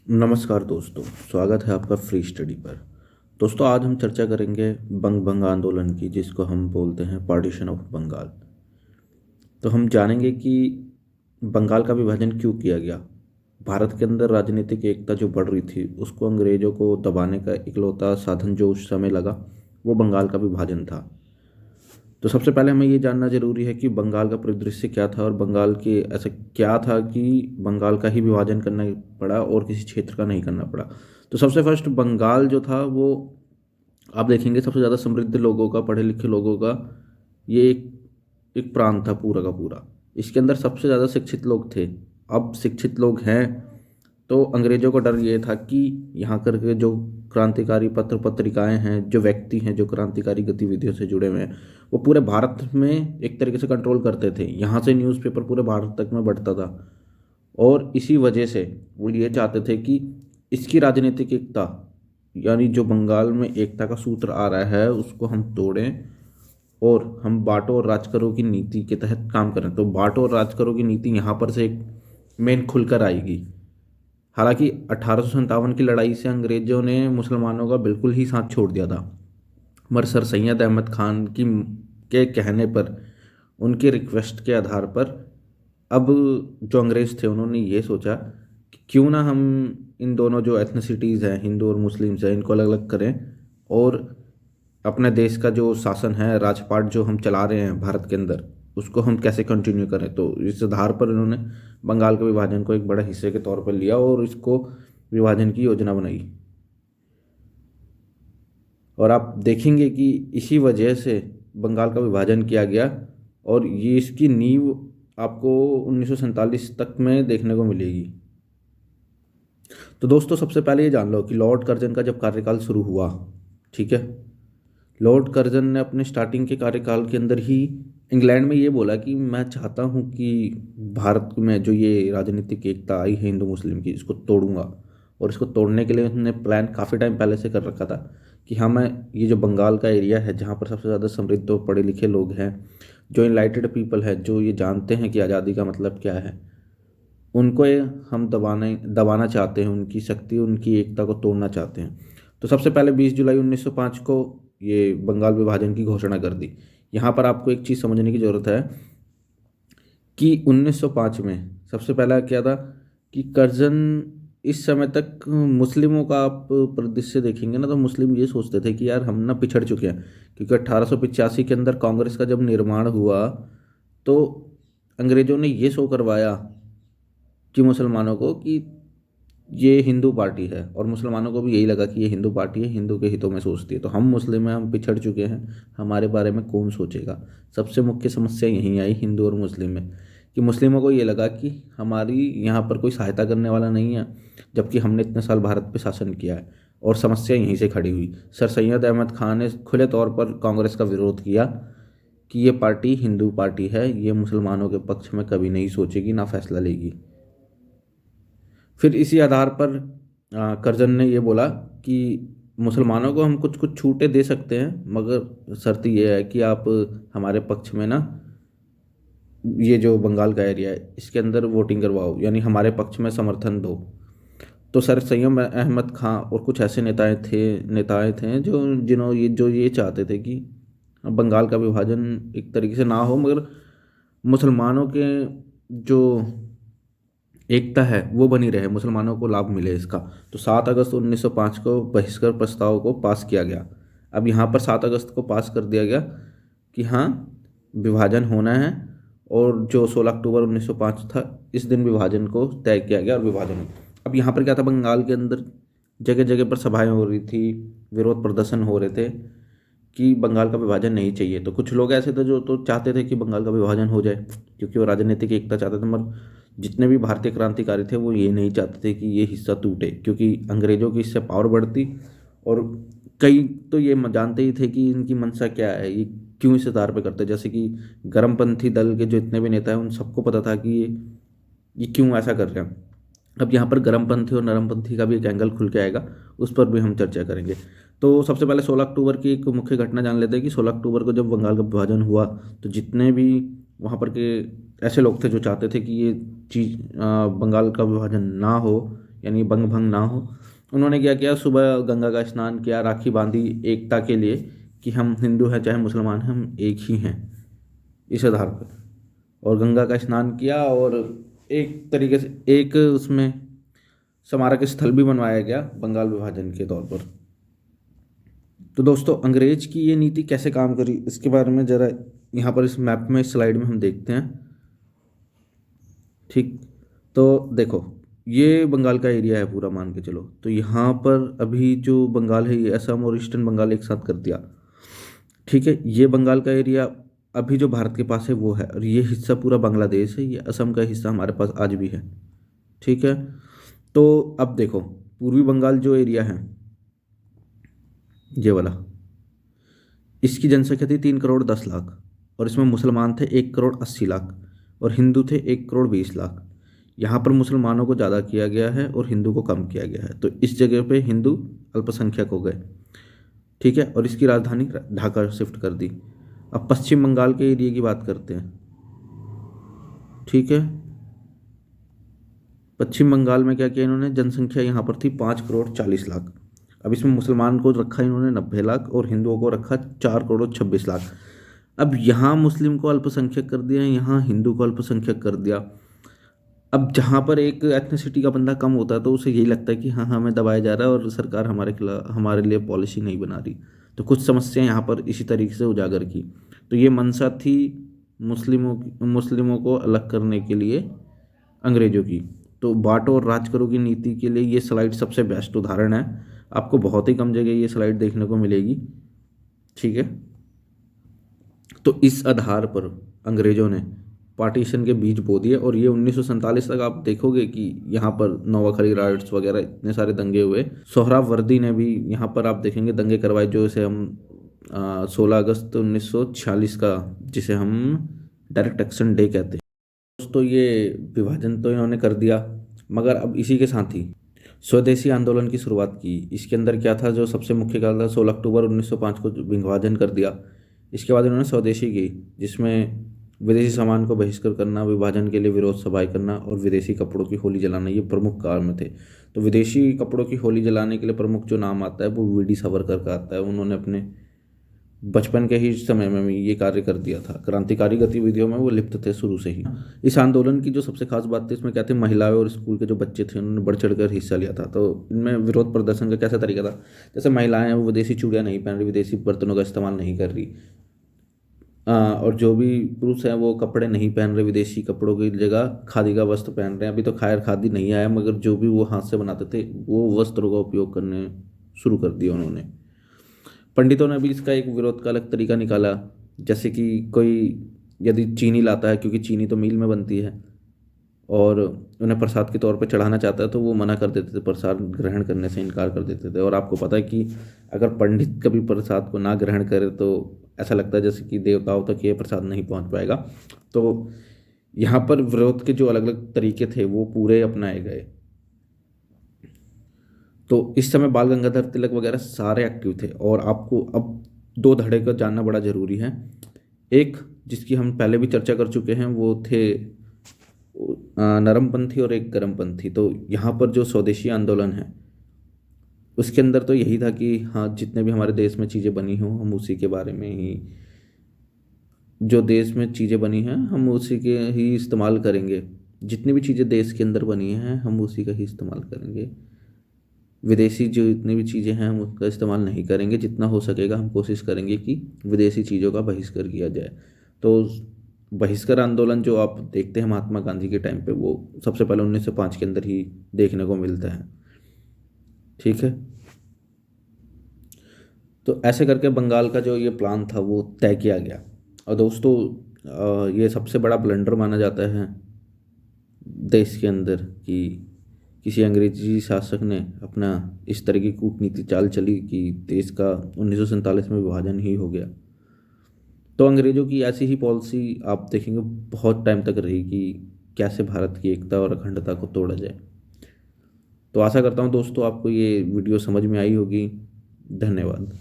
नमस्कार दोस्तों, स्वागत है आपका फ्री स्टडी पर। दोस्तों, आज हम चर्चा करेंगे बंग भंग आंदोलन की, जिसको हम बोलते हैं पार्टीशन ऑफ बंगाल। तो हम जानेंगे कि बंगाल का विभाजन क्यों किया गया। भारत के अंदर राजनीतिक एकता जो बढ़ रही थी, उसको अंग्रेजों को दबाने का इकलौता साधन जो उस समय लगा, वो बंगाल का विभाजन था। तो सबसे पहले हमें ये जानना जरूरी है कि बंगाल का परिदृश्य क्या था और बंगाल के ऐसा क्या था कि बंगाल का ही विभाजन करना पड़ा और किसी क्षेत्र का नहीं करना पड़ा। तो सबसे फर्स्ट बंगाल जो था वो आप देखेंगे सबसे ज़्यादा समृद्ध लोगों का, पढ़े लिखे लोगों का ये एक प्रांत था पूरा का पूरा। इसके अंदर सबसे ज़्यादा शिक्षित लोग थे। अब शिक्षित लोग हैं तो अंग्रेजों को डर ये था कि यहाँ कर के जो क्रांतिकारी पत्र पत्रिकाएं हैं, जो व्यक्ति हैं जो क्रांतिकारी गतिविधियों से जुड़े हुए हैं, वो पूरे भारत में एक तरीके से कंट्रोल करते थे। यहाँ से न्यूज़पेपर पूरे भारत तक में बढ़ता था और इसी वजह से वो ये चाहते थे कि इसकी राजनीतिक एकता, यानी जो बंगाल में एकता का सूत्र आ रहा है, उसको हम तोड़ें और हम बांटो और राज करो की नीति के तहत काम करें। तो बांटो और राज करो की नीति यहाँ पर से एक मेन खुलकर आएगी। हालांकि 1857 की लड़ाई से अंग्रेजों ने मुसलमानों का बिल्कुल ही साथ छोड़ दिया था, मगर सर सैयद अहमद खान की के कहने पर, उनके रिक्वेस्ट के आधार पर अब जो अंग्रेज़ थे उन्होंने ये सोचा कि क्यों ना हम इन दोनों जो एथनिसिटीज़ हैं, हिंदू और मुस्लिम्स हैं, इनको अलग अलग करें और अपने देश का जो शासन है, राजपाट जो हम चला रहे हैं भारत के अंदर, उसको हम कैसे कंटिन्यू करें। तो इस आधार पर इन्होंने बंगाल के विभाजन को एक बड़े हिस्से के तौर पर लिया और इसको विभाजन की योजना बनाई। और आप देखेंगे कि इसी वजह से बंगाल का विभाजन किया गया और ये इसकी नींव आपको 1947 तक में देखने को मिलेगी। तो दोस्तों, सबसे पहले ये जान लो कि लॉर्ड कर्जन का जब कार्यकाल शुरू हुआ, ठीक है, लॉर्ड कर्जन ने अपने स्टार्टिंग के कार्यकाल के अंदर ही इंग्लैंड में ये बोला कि मैं चाहता हूँ कि भारत में जो ये राजनीतिक एकता आई है हिंदू मुस्लिम की, इसको तोड़ूंगा। और इसको तोड़ने के लिए उन्होंने प्लान काफ़ी टाइम पहले से कर रखा था कि हाँ, मैं ये जो बंगाल का एरिया है जहाँ पर सबसे ज़्यादा समृद्ध और पढ़े लिखे लोग हैं, जो इनलाइटेड पीपल है, जो ये जानते हैं कि आज़ादी का मतलब क्या है, उनको ये हम दबाना चाहते हैं, उनकी शक्ति, उनकी एकता को तोड़ना चाहते हैं। तो सबसे पहले 20 जुलाई 1905 को ये बंगाल विभाजन की घोषणा कर दी। यहाँ पर आपको एक चीज़ समझने की ज़रूरत है कि 1905 में सबसे पहला क्या था कि कर्जन, इस समय तक मुस्लिमों का आप परिदृश्य देखेंगे ना, तो मुस्लिम ये सोचते थे कि यार हम ना पिछड़ चुके हैं, क्योंकि 1885 के अंदर कांग्रेस का जब निर्माण हुआ तो अंग्रेजों ने ये शो करवाया कि मुसलमानों को कि ये हिंदू पार्टी है, और मुसलमानों को भी यही लगा कि ये हिंदू पार्टी है, हिंदू के हितों में सोचती है। तो हम मुस्लिम हैं, हम पिछड़ चुके हैं, हमारे बारे में कौन सोचेगा। सबसे मुख्य समस्या यहीं आई हिंदू और मुस्लिम में, कि मुस्लिमों को ये लगा कि हमारी यहाँ पर कोई सहायता करने वाला नहीं है, जबकि हमने इतने साल भारत पे शासन किया है। और समस्या यहीं से खड़ी हुई। सर सैयद अहमद खान ने खुले तौर पर कांग्रेस का विरोध किया कि ये पार्टी हिंदू पार्टी है, ये मुसलमानों के पक्ष में कभी नहीं सोचेगी, ना फैसला लेगी। फिर इसी आधार पर कर्जन ने ये बोला कि मुसलमानों को हम कुछ कुछ छूटें दे सकते हैं, मगर शर्त ये है कि आप हमारे पक्ष में ना ये जो बंगाल का एरिया है इसके अंदर वोटिंग करवाओ, यानी हमारे पक्ष में समर्थन दो। तो सर सैयद अहमद खां और कुछ ऐसे नेताएं थे जो ये चाहते थे कि बंगाल का विभाजन एक तरीके से ना हो, मगर मुसलमानों के जो एकता है वो बनी रहे, मुसलमानों को लाभ मिले इसका। तो 7 अगस्त 1905 को बहिष्कार प्रस्ताव को पास किया गया। अब यहाँ पर 7 अगस्त को पास कर दिया गया कि हाँ, विभाजन होना है, और जो 16 अक्टूबर 1905 था, इस दिन विभाजन को तय किया गया और विभाजन हुआ। अब यहाँ पर क्या था, बंगाल के अंदर जगह जगह पर सभाएं हो रही थी, विरोध प्रदर्शन हो रहे थे कि बंगाल का विभाजन नहीं चाहिए। तो कुछ लोग ऐसे थे जो तो चाहते थे कि बंगाल का विभाजन हो जाए, क्योंकि वो राजनीतिक एकता चाहते थे। मगर जितने भी भारतीय क्रांतिकारी थे वो ये नहीं चाहते थे कि ये हिस्सा टूटे, क्योंकि अंग्रेजों की इससे पावर बढ़ती। और कई तो ये जानते ही थे कि इनकी मंशा क्या है, ये क्यों इस आधार पर करते। जैसे कि गर्मपंथी दल के जो इतने भी नेता हैं, उन सबको पता था कि ये क्यों ऐसा कर रहे हैं। अब यहाँ पर गर्मपंथी और नरमपंथी का भी एक एंगल खुल के आएगा, उस पर भी हम चर्चा करेंगे। तो सबसे पहले 16 अक्टूबर की एक मुख्य घटना जान लेते हैं कि 16 अक्टूबर को जब बंगाल का विभाजन हुआ, तो जितने भी वहाँ पर के ऐसे लोग थे जो चाहते थे कि ये चीज़ बंगाल का विभाजन ना हो, यानी बंग भंग ना हो, उन्होंने क्या किया, सुबह गंगा का स्नान किया, राखी बांधी एकता के लिए कि हम हिंदू हैं चाहे मुसलमान हैं, हम एक ही हैं, इस आधार पर। और गंगा का स्नान किया और एक तरीके से एक उसमें स्मारक स्थल भी बनवाया गया बंगाल विभाजन के तौर पर। तो दोस्तों, अंग्रेज की ये नीति कैसे काम करी इसके बारे में ज़रा यहाँ पर इस मैप में, स्लाइड में हम देखते हैं। ठीक, तो देखो ये बंगाल का एरिया है पूरा, मान के चलो। तो यहाँ पर अभी जो बंगाल है ये असम और ईस्टर्न बंगाल एक साथ कर दिया। ठीक है, ये बंगाल का एरिया अभी जो भारत के पास है वो है, और ये हिस्सा पूरा बांग्लादेश है, ये असम का हिस्सा हमारे पास आज भी है। ठीक है, तो अब देखो पूर्वी बंगाल जो एरिया है ये वाला, इसकी जनसंख्या थी 3 करोड़ 10 लाख, और इसमें मुसलमान थे 1 करोड़ 80 लाख, और हिंदू थे 1 करोड़ 20 लाख। यहाँ पर मुसलमानों को ज़्यादा किया गया है और हिंदू को कम किया गया है, तो इस जगह पे हिंदू अल्पसंख्यक हो गए। ठीक है, और इसकी राजधानी ढाका शिफ्ट कर दी। अब पश्चिम बंगाल के एरिया की बात करते हैं। ठीक है, पश्चिम बंगाल में क्या किया इन्होंने, जनसंख्या यहाँ पर थी 5 करोड़ 40 लाख। अब इसमें मुसलमान को रखा इन्होंने 90 लाख और हिंदुओं को रखा 4 करोड़ 26 लाख। अब यहाँ मुस्लिम को अल्पसंख्यक कर दिया, यहाँ हिंदू को अल्पसंख्यक कर दिया। अब जहाँ पर एक एथनिसिटी का बंदा कम होता है तो उसे यही लगता है कि हाँ हमें दबाया जा रहा है और सरकार हमारे खिलाफ, हमारे लिए पॉलिसी नहीं बना रही। तो कुछ समस्याएं यहाँ पर इसी तरीके से उजागर की। तो ये मंशा थी मुस्लिमों को अलग करने के लिए अंग्रेजों की। तो बांटो और राज करो की नीति के लिए ये स्लाइड सबसे बेस्ट उदाहरण है। आपको बहुत ही कम जगह ये स्लाइड देखने को मिलेगी। ठीक है, तो इस आधार पर अंग्रेजों ने पार्टीशन के बीज बो दिए, और ये 1947 तक आप देखोगे कि यहाँ पर नौवाखली राइट्स वगैरह इतने सारे दंगे हुए। सोहरावर्दी ने भी यहाँ पर आप देखेंगे दंगे करवाए, जो इसे हम 16 अगस्त 1946 का, जिसे हम डायरेक्ट एक्शन डे कहते हैं। दोस्तों, ये विभाजन तो इन्होंने कर दिया, मगर अब इसी के साथ ही स्वदेशी आंदोलन की शुरुआत की। इसके अंदर क्या था, जो सबसे मुख्य कारण था, 16 अक्टूबर 1905 को विभाजन कर दिया। इसके बाद इन्होंने स्वदेशी की, जिसमें विदेशी सामान को बहिष्कार करना, विभाजन के लिए विरोध सभाएं करना और विदेशी कपड़ों की होली जलाना, ये प्रमुख कारण थे। तो विदेशी कपड़ों की होली जलाने के लिए प्रमुख जो नाम आता है वो वीडी सावरकर का आता है। उन्होंने अपने बचपन के ही समय में ये कार्य कर दिया था। क्रांतिकारी गतिविधियों में वो लिप्त थे शुरू से ही। इस आंदोलन की जो सबसे खास बात थी, इसमें क्या थे, महिलाएं और स्कूल के जो बच्चे थे उन्होंने बढ़ चढ़कर हिस्सा लिया था। तो इनमें विरोध प्रदर्शन का कैसा तरीका था, जैसे महिलाएं हैं वो विदेशी चूड़ियाँ नहीं पहन रही, विदेशी बर्तनों का इस्तेमाल नहीं कर रही, और जो भी पुरुष हैं वो कपड़े नहीं पहन रहे, विदेशी कपड़ों की जगह खादी का वस्त्र पहन रहे हैं। अभी तो खैर खादी नहीं आया, मगर जो भी वो हाथ से बनाते थे वो वस्त्रों का उपयोग करने शुरू कर दिया उन्होंने। पंडितों ने भी इसका एक विरोध का अलग तरीका निकाला, जैसे कि कोई यदि चीनी लाता है, क्योंकि चीनी तो मील में बनती है, और उन्हें प्रसाद के तौर पे चढ़ाना चाहता है तो वो मना कर देते थे, प्रसाद ग्रहण करने से इनकार कर देते थे। और आपको पता है कि अगर पंडित कभी प्रसाद को ना ग्रहण करे तो ऐसा लगता है जैसे कि देवताओं तक ये प्रसाद नहीं पहुंच पाएगा। तो यहाँ पर विरोध के जो अलग अलग तरीके थे वो पूरे अपनाए गए। तो इस समय बाल गंगाधर तिलक वगैरह सारे एक्टिव थे। और आपको अब दो धड़े का जानना बड़ा ज़रूरी है। एक जिसकी हम पहले भी चर्चा कर चुके हैं वो थे नरमपंथी, और एक गर्मपंथी। तो यहाँ पर जो स्वदेशी आंदोलन है उसके अंदर तो यही था कि हाँ, जितने भी हमारे देश में चीज़ें बनी हों हम उसी के बारे में ही, जो देश में चीज़ें बनी हैं हम उसी के ही इस्तेमाल करेंगे। जितनी भी चीज़ें देश के अंदर बनी हैं हम उसी का ही इस्तेमाल करेंगे। विदेशी जो इतनी भी चीज़ें हैं हम उसका इस्तेमाल नहीं करेंगे। जितना हो सकेगा हम कोशिश करेंगे कि विदेशी चीज़ों का बहिष्कार किया जाए। तो बहिष्कार आंदोलन जो आप देखते हैं महात्मा गांधी के टाइम पे, वो सबसे पहले 1905 के अंदर ही देखने को मिलता है। ठीक है, तो ऐसे करके बंगाल का जो ये प्लान था वो तय किया गया। और दोस्तों, ये सबसे बड़ा ब्लंडर माना जाता है देश के अंदर कि किसी अंग्रेजी शासक ने अपना इस तरह की कूटनीति चाल चली कि देश का 1947 में विभाजन ही हो गया। तो अंग्रेज़ों की ऐसी ही पॉलिसी आप देखेंगे बहुत टाइम तक रही कि कैसे भारत की एकता और अखंडता को तोड़ा जाए। तो आशा करता हूँ दोस्तों आपको ये वीडियो समझ में आई होगी। धन्यवाद।